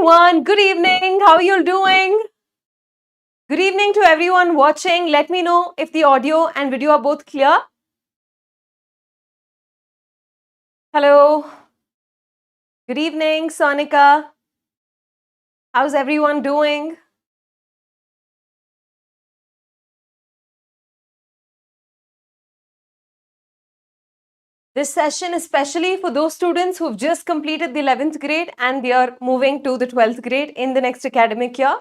everyone. Good evening. How are you doing? Good evening to everyone watching. Let me know if the audio and video are both clear. Hello. Good evening, Sonika. How's everyone doing? This session is especially for those students who've just completed the 11th grade and they are moving to the 12th grade in the next academic year,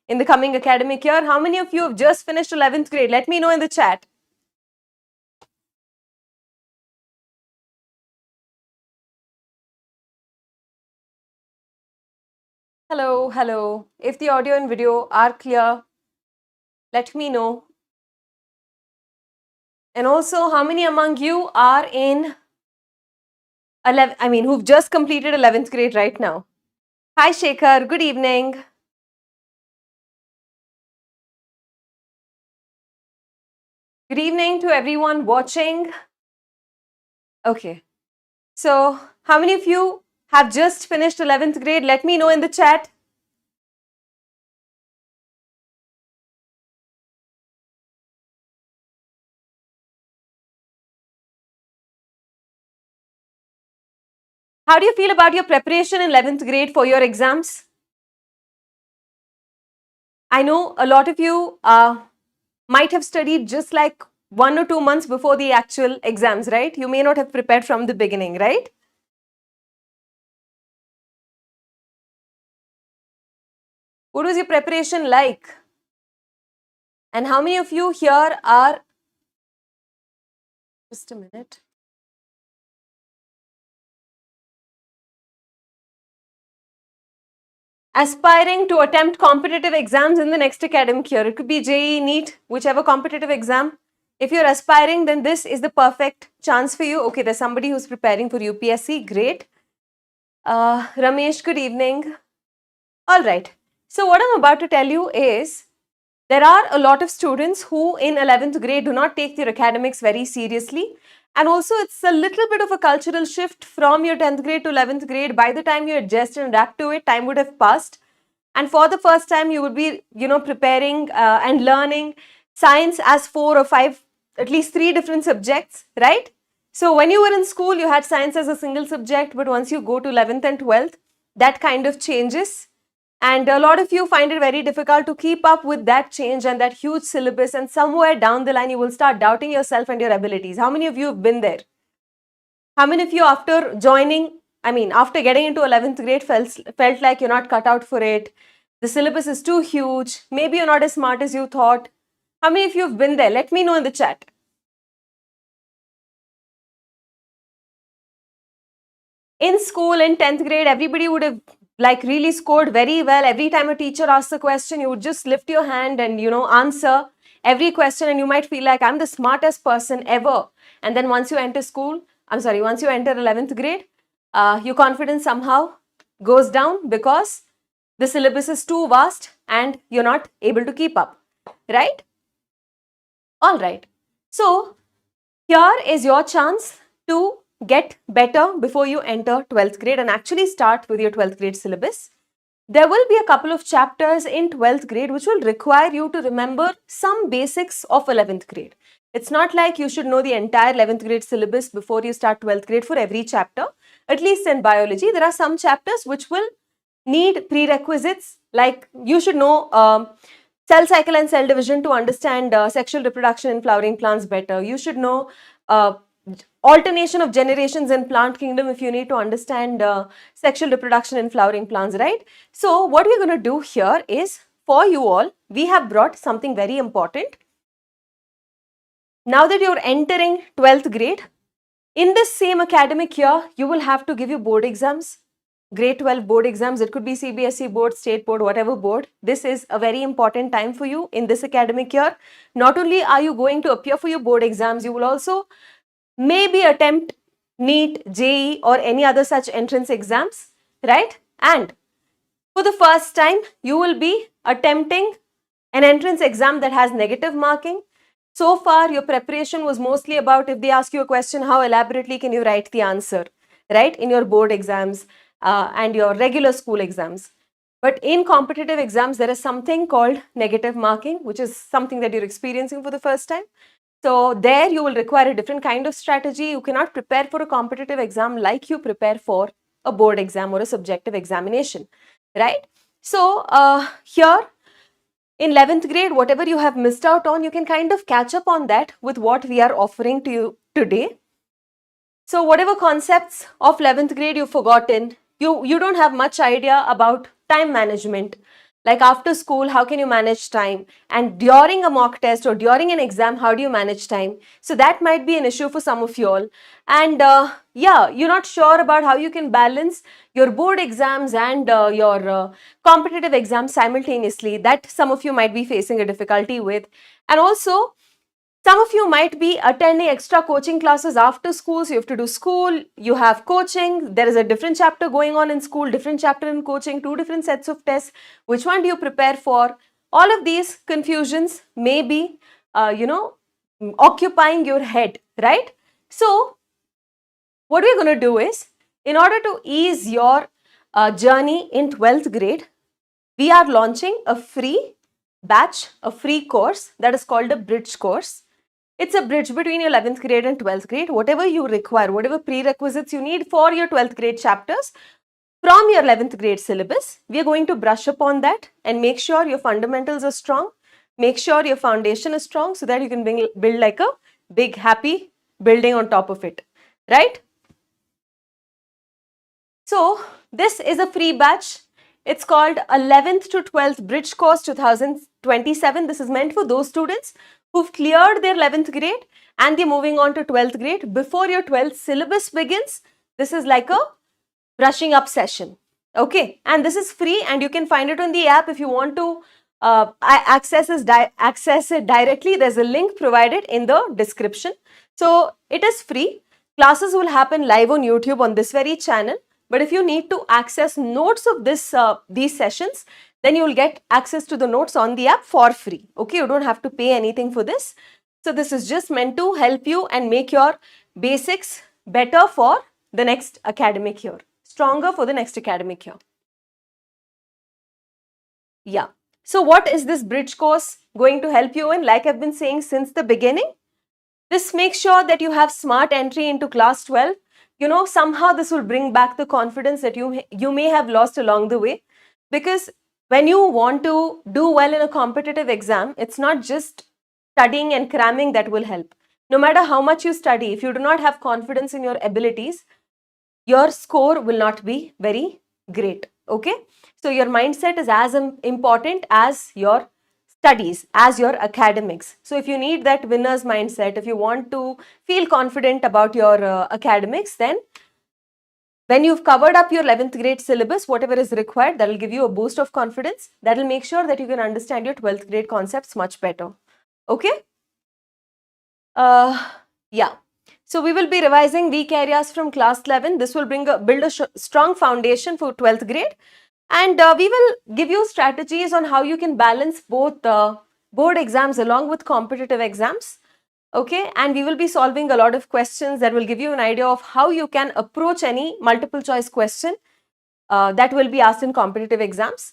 in the coming academic year. How many of you have just finished 11th grade? Let me know in the chat. Hello, hello. If the audio and video are clear, let me know. And also, how many among you are in 11, who've just completed 11th grade right now? Hi, Shekhar. Good evening. Good evening to everyone watching. Okay. So, how many of you have just finished 11th grade? Let me know in the chat. How do you feel about your preparation in 11th grade for your exams? I know a lot of you might have studied just like 1 or 2 months before the actual exams, right? You may not have prepared from the beginning, right? What was your preparation like? And how many of you here are, just a minute. Aspiring to attempt competitive exams in the next academic year. It could be JEE, NEET, whichever competitive exam. If you're aspiring, then this is the perfect chance for you. Okay, there's somebody who's preparing for UPSC. Great. Ramesh, good evening. All right. So what I'm about to tell you is, there are a lot of students who in 11th grade do not take their academics very seriously. And also it's a little bit of a cultural shift from your 10th grade to 11th grade. By the time you adjust and adapt to it, time would have passed. And for the first time, you would be, preparing and learning science as 4 or 5, at least 3 different subjects, right? So when you were in school, you had science as a single subject, but once you go to 11th and 12th, that kind of changes. And a lot of you find it very difficult to keep up with that change and that huge syllabus. And somewhere down the line, you will start doubting yourself and your abilities. How many of you have been there? How many of you after after getting into 11th grade felt like you're not cut out for it? The syllabus is too huge. Maybe you're not as smart as you thought. How many of you have been there? Let me know in the chat. In school, in 10th grade, everybody would have really scored very well. Every time a teacher asks a question, you would just lift your hand and, answer every question, and you might feel like I'm the smartest person ever. And then once you enter once you enter 11th grade, your confidence somehow goes down because the syllabus is too vast and you're not able to keep up, right? All right. So here is your chance to get better before you enter 12th grade and actually start with your 12th grade syllabus. There will be a couple of chapters in 12th grade which will require you to remember some basics of 11th grade. It's not like you should know the entire 11th grade syllabus before you start 12th grade for every chapter. At least in biology, there are some chapters which will need prerequisites, like you should know cell cycle and cell division to understand sexual reproduction in flowering plants better. You should know alternation of generations in plant kingdom if you need to understand sexual reproduction in flowering plants, right? So what we're going to do here is, for you all, we have brought something very important. Now that you're entering 12th grade, in this same academic year, you will have to give your board exams, grade 12 board exams. It could be CBSE board, state board, whatever board. This is a very important time for you in this academic year. Not only are you going to appear for your board exams, you will also maybe attempt NEET, JEE or any other such entrance exams, right? And for the first time, you will be attempting an entrance exam that has negative marking. So far, your preparation was mostly about, if they ask you a question, how elaborately can you write the answer, right? In your board exams and your regular school exams. But in competitive exams, there is something called negative marking, which is something that you're experiencing for the first time. So there you will require a different kind of strategy. You cannot prepare for a competitive exam like you prepare for a board exam or a subjective examination, right? So here in 11th grade, whatever you have missed out on, you can kind of catch up on that with what we are offering to you today. So whatever concepts of 11th grade you've forgotten, you don't have much idea about time management. Like after school, how can you manage time? And during a mock test or during an exam, how do you manage time? So that might be an issue for some of you all. And yeah, you're not sure about how you can balance your board exams and your competitive exams simultaneously. That some of you might be facing a difficulty with. And also, some of you might be attending extra coaching classes after school. So you have to do school, you have coaching, there is a different chapter going on in school, different chapter in coaching, two different sets of tests. Which one do you prepare for? All of these confusions may be, occupying your head, right? So what we're going to do is, in order to ease your journey in 12th grade, we are launching a free batch, a free course that is called a bridge course. It's a bridge between your 11th grade and 12th grade. Whatever you require, whatever prerequisites you need for your 12th grade chapters from your 11th grade syllabus, we are going to brush upon that and make sure your fundamentals are strong. Make sure your foundation is strong so that you can build like a big happy building on top of it, right? So this is a free batch. It's called 11th to 12th Bridge Course 2027. This is meant for those students who've cleared their 11th grade and they're moving on to 12th grade. Before your 12th syllabus begins, this is like a brushing up session. Okay, and this is free and you can find it on the app. If you want to access it directly, there's a link provided in the description. So it is free. Classes will happen live on YouTube on this very channel. But if you need to access notes of these sessions, then you will get access to the notes on the app for free. Okay, you don't have to pay anything for this. So this is just meant to help you and make your basics better for the next academic year, stronger for the next academic year. Yeah. So what is this bridge course going to help you in? Like I've been saying since the beginning, this makes sure that you have smart entry into class 12. You know, somehow this will bring back the confidence that you may have lost along the way. Because when you want to do well in a competitive exam, it's not just studying and cramming that will help. No matter how much you study, if you do not have confidence in your abilities, your score will not be very great. Okay, so your mindset is as important as your studies, as your academics. So if you need that winner's mindset, if you want to feel confident about your academics, then when you've covered up your 11th grade syllabus, whatever is required, that will give you a boost of confidence. That will make sure that you can understand your 12th grade concepts much better. Okay? Yeah. So we will be revising weak areas from class 11. This will build a strong foundation for 12th grade. And we will give you strategies on how you can balance both board exams along with competitive exams. Okay, and we will be solving a lot of questions that will give you an idea of how you can approach any multiple choice question that will be asked in competitive exams.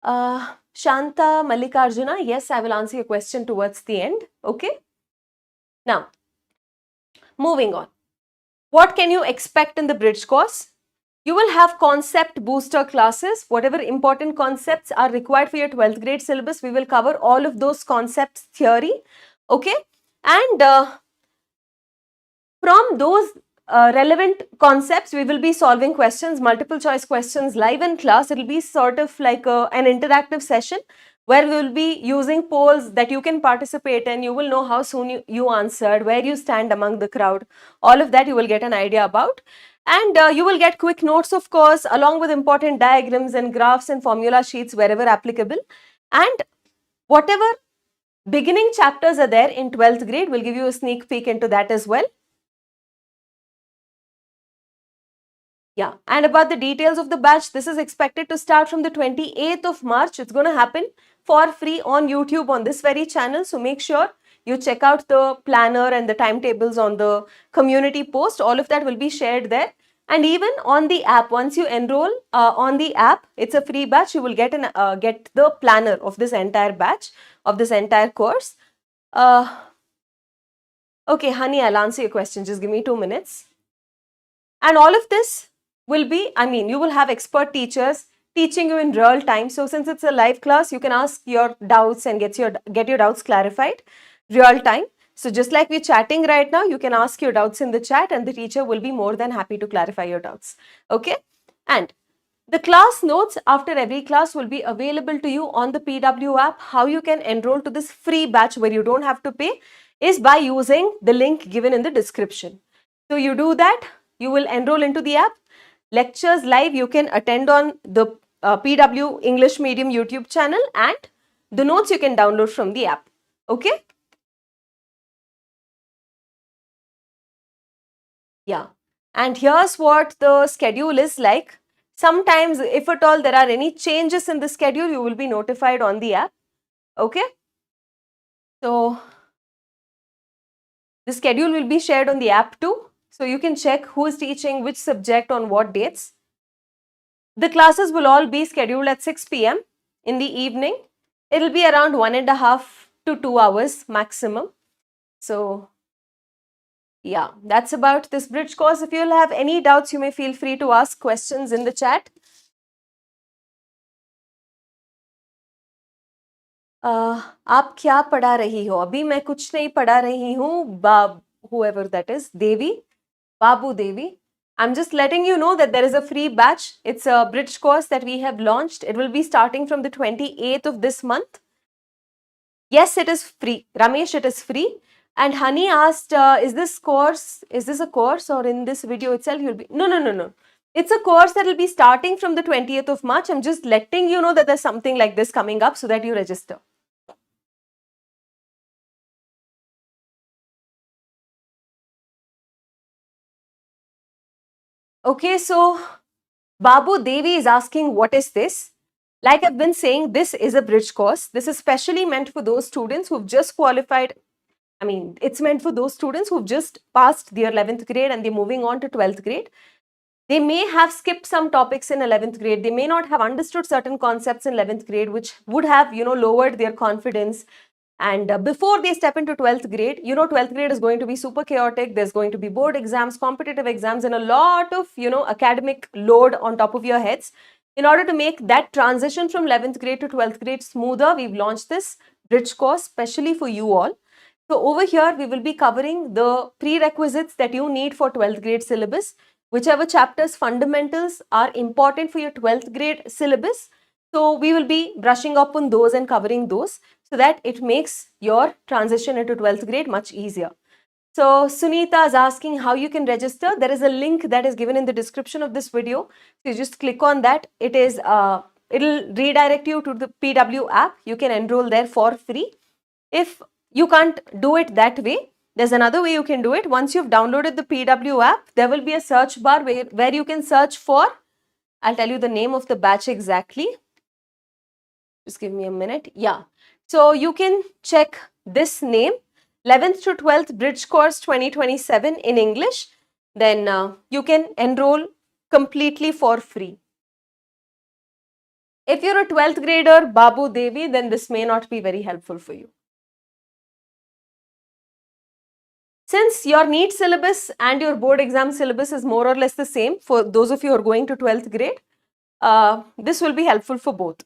Shanta Mallikarjuna, yes, I will answer your question towards the end. Okay. Now, moving on. What can you expect in the bridge course? You will have concept booster classes. Whatever important concepts are required for your 12th grade syllabus, we will cover all of those concepts theory. Okay. And from those relevant concepts, we will be solving questions, multiple choice questions live in class. It will be sort of like an interactive session where we will be using polls that you can participate in. You will know how soon you answered, where you stand among the crowd. All of that you will get an idea about. And you will get quick notes, of course, along with important diagrams and graphs and formula sheets wherever applicable. And whatever beginning chapters are there in 12th grade, we'll give you a sneak peek into that as well. Yeah, and about the details of the batch, this is expected to start from the 28th of March. It's going to happen for free on YouTube on this very channel. So make sure you check out the planner and the timetables on the community post. All of that will be shared there. And even on the app, once you enroll on the app, it's a free batch. You will get get the planner of this entire batch, of this entire course. Okay, honey, I'll answer your question. Just give me 2 minutes. And all of this will be, I mean, you will have expert teachers teaching you in real time. So since it's a live class, you can ask your doubts and get your doubts clarified real time. So just like we're chatting right now, you can ask your doubts in the chat and the teacher will be more than happy to clarify your doubts. Okay? And the class notes after every class will be available to you on the PW app. How you can enroll to this free batch where you don't have to pay is by using the link given in the description. So you do that, you will enroll into the app. Lectures live you can attend on the PW English Medium YouTube channel, and the notes you can download from the app. Okay? Yeah. And here's what the schedule is like. Sometimes, if at all there are any changes in the schedule, you will be notified on the app. Okay? So, the schedule will be shared on the app too. So, you can check who is teaching which subject on what dates. The classes will all be scheduled at 6 p.m. in the evening. It will be around 1.5 to 2 hours maximum. So, yeah, that's about this bridge course. If you'll have any doubts, you may feel free to ask questions in the chat. आप क्या पढ़ा रही हो? अभी मैं कुछ नहीं पढ़ा रही हूँ. Whoever that is, Devi, Babu Devi. I'm just letting you know that there is a free batch. It's a bridge course that we have launched. It will be starting from the 28th of this month. Yes, it is free. Ramesh, it is free. And Honey asked, is this a course or in this video itself you'll be, no. It's a course that will be starting from the 20th of March. I'm just letting you know that there's something like this coming up so that you register. Okay, so Babu Devi is asking, what is this? Like I've been saying, this is a bridge course. This is specially meant for those students who've just qualified. I mean, it's meant for those students who've just passed their 11th grade and they're moving on to 12th grade. They may have skipped some topics in 11th grade. They may not have understood certain concepts in 11th grade, which would have, lowered their confidence. And before they step into 12th grade, 12th grade is going to be super chaotic. There's going to be board exams, competitive exams, and a lot of, academic load on top of your heads. In order to make that transition from 11th grade to 12th grade smoother, we've launched this bridge course specially for you all. So over here, we will be covering the prerequisites that you need for 12th grade syllabus. Whichever chapters fundamentals are important for your 12th grade syllabus. So we will be brushing up on those and covering those so that it makes your transition into 12th grade much easier. So Sunita is asking how you can register. There is a link that is given in the description of this video. So you just click on that. It'll redirect you to the PW app. You can enroll there for free. If you can't do it that way, there's another way you can do it. Once you've downloaded the PW app, there will be a search bar where you can search for, I'll tell you the name of the batch exactly. Just give me a minute. Yeah. So you can check this name, 11th to 12th Bridge Course 2027 in English. Then you can enroll completely for free. If you're a 12th grader, Babu Devi, then this may not be very helpful for you. Since your NEET syllabus and your board exam syllabus is more or less the same for those of you who are going to 12th grade, this will be helpful for both.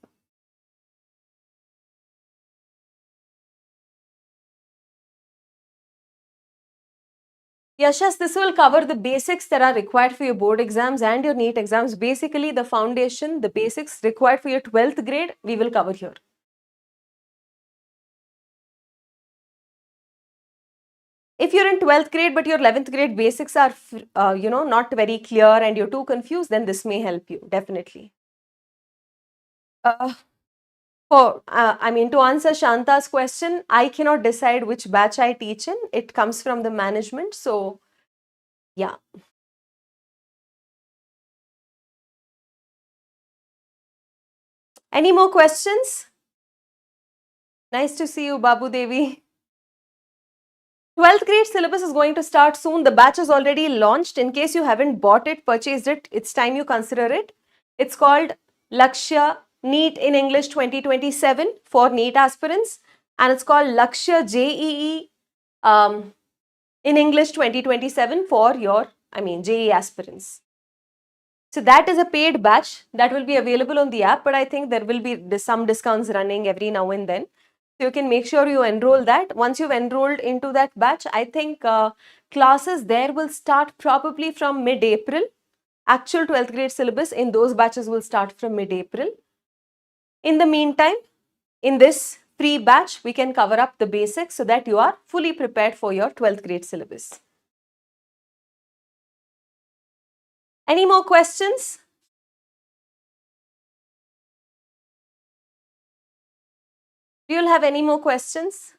Yashas, this will cover the basics that are required for your board exams and your NEET exams. Basically, the foundation, the basics required for your 12th grade, we will cover here. If you're in 12th grade but your 11th grade basics are, not very clear and you're too confused, then this may help you, definitely. To answer Shanta's question, I cannot decide which batch I teach in. It comes from the management. So, yeah. Any more questions? Nice to see you, Babu Devi. 12th grade syllabus is going to start soon. The batch is already launched. In case you haven't bought it, purchased it, it's time you consider it. It's called Lakshya NEET in English 2027 for NEET aspirants, and it's called Lakshya JEE in English 2027 for your, JEE aspirants. So that is a paid batch that will be available on the app, but I think there will be some discounts running every now and then. So you can make sure you enroll that. Once you've enrolled into that batch, I think classes there will start probably from mid-April. Actual 12th grade syllabus in those batches will start from mid-April. In the meantime, in this free batch, we can cover up the basics so that you are fully prepared for your 12th grade syllabus. Any more questions? Do you have any more questions?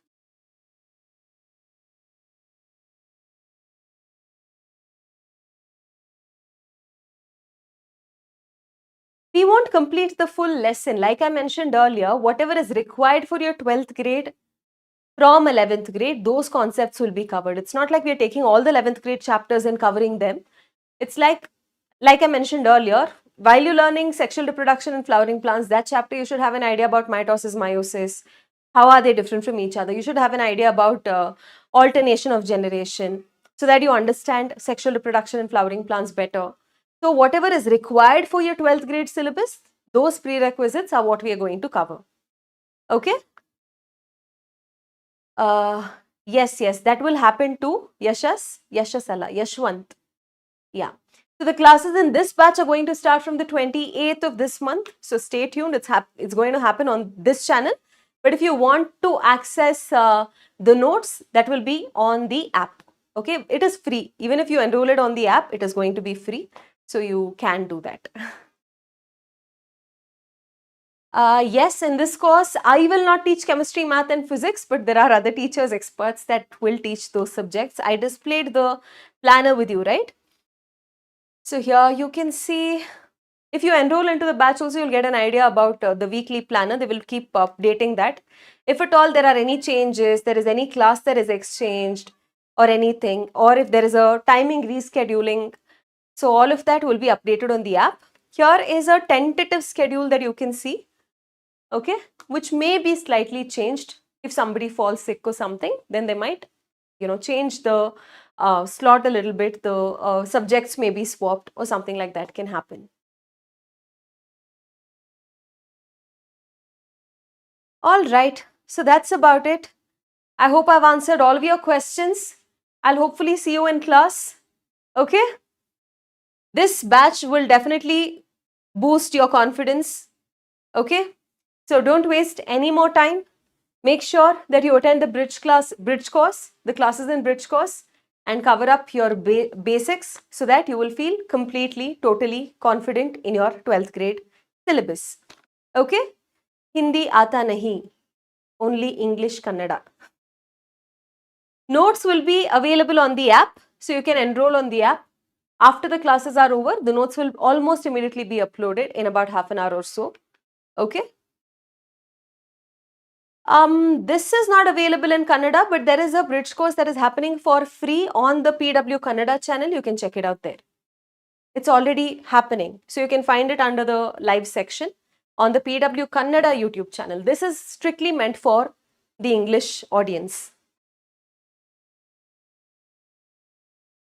We won't complete the full lesson. Like I mentioned earlier, whatever is required for your 12th grade from 11th grade, those concepts will be covered. It's not like we're taking all the 11th grade chapters and covering them. It's like I mentioned earlier, while you're learning sexual reproduction and flowering plants, that chapter you should have an idea about mitosis, meiosis. How are they different from each other? You should have an idea about alternation of generation so that you understand sexual reproduction and flowering plants better. So whatever is required for your 12th grade syllabus, those prerequisites are what we are going to cover. Okay? Yes, that will happen to Yashwant. Yeah. So the classes in this batch are going to start from the 28th of this month. So stay tuned. It's going to happen on this channel. But if you want to access the notes, that will be on the app. Okay, it is free. Even if you enroll it on the app, it is going to be free. So you can do that. Yes, in this course, I will not teach chemistry, math and physics, but there are other teachers, experts that will teach those subjects. I displayed the planner with you, right? So here you can see, if you enroll into the batch also, you'll get an idea about the weekly planner. They will keep updating that. If at all there are any changes, there is any class that is exchanged or anything, or if there is a timing rescheduling, so all of that will be updated on the app. Here is a tentative schedule that you can see, okay, which may be slightly changed. If somebody falls sick or something, then they might, change the slot a little bit. The subjects may be swapped or something like that can happen. All right, so that's about it. I hope I've answered all of your questions. I'll hopefully see you in class. Okay? This batch will definitely boost your confidence. Okay? So don't waste any more time. Make sure that you attend the bridge course, the classes in bridge course, and cover up your basics so that you will feel completely, totally confident in your 12th grade syllabus. Okay? Hindi aata nahi, only English Kannada. Notes will be available on the app, so you can enroll on the app. After the classes are over, the notes will almost immediately be uploaded in about half an hour or so. Okay? This is not available in Kannada, but there is a bridge course that is happening for free on the PW Kannada channel. You can check it out there. It's already happening. So you can find it under the live section on the PW Kannada YouTube channel. This is strictly meant for the English audience.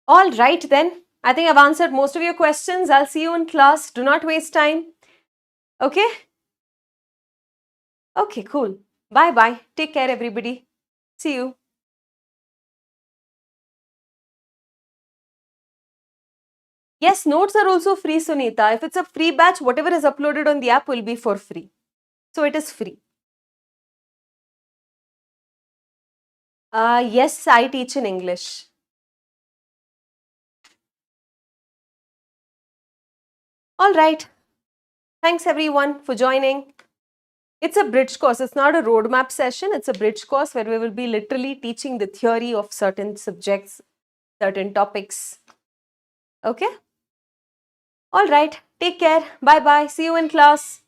All right then. I think I've answered most of your questions. I'll see you in class. Do not waste time. Okay? Okay, cool. Bye-bye. Take care, everybody. See you. Yes, notes are also free, Sunita. If it's a free batch, whatever is uploaded on the app will be for free. So it is free. Yes, I teach in English. All right. Thanks everyone for joining. It's a bridge course. It's not a roadmap session. It's a bridge course where we will be literally teaching the theory of certain subjects, certain topics. Okay? All right. Take care. Bye-bye. See you in class.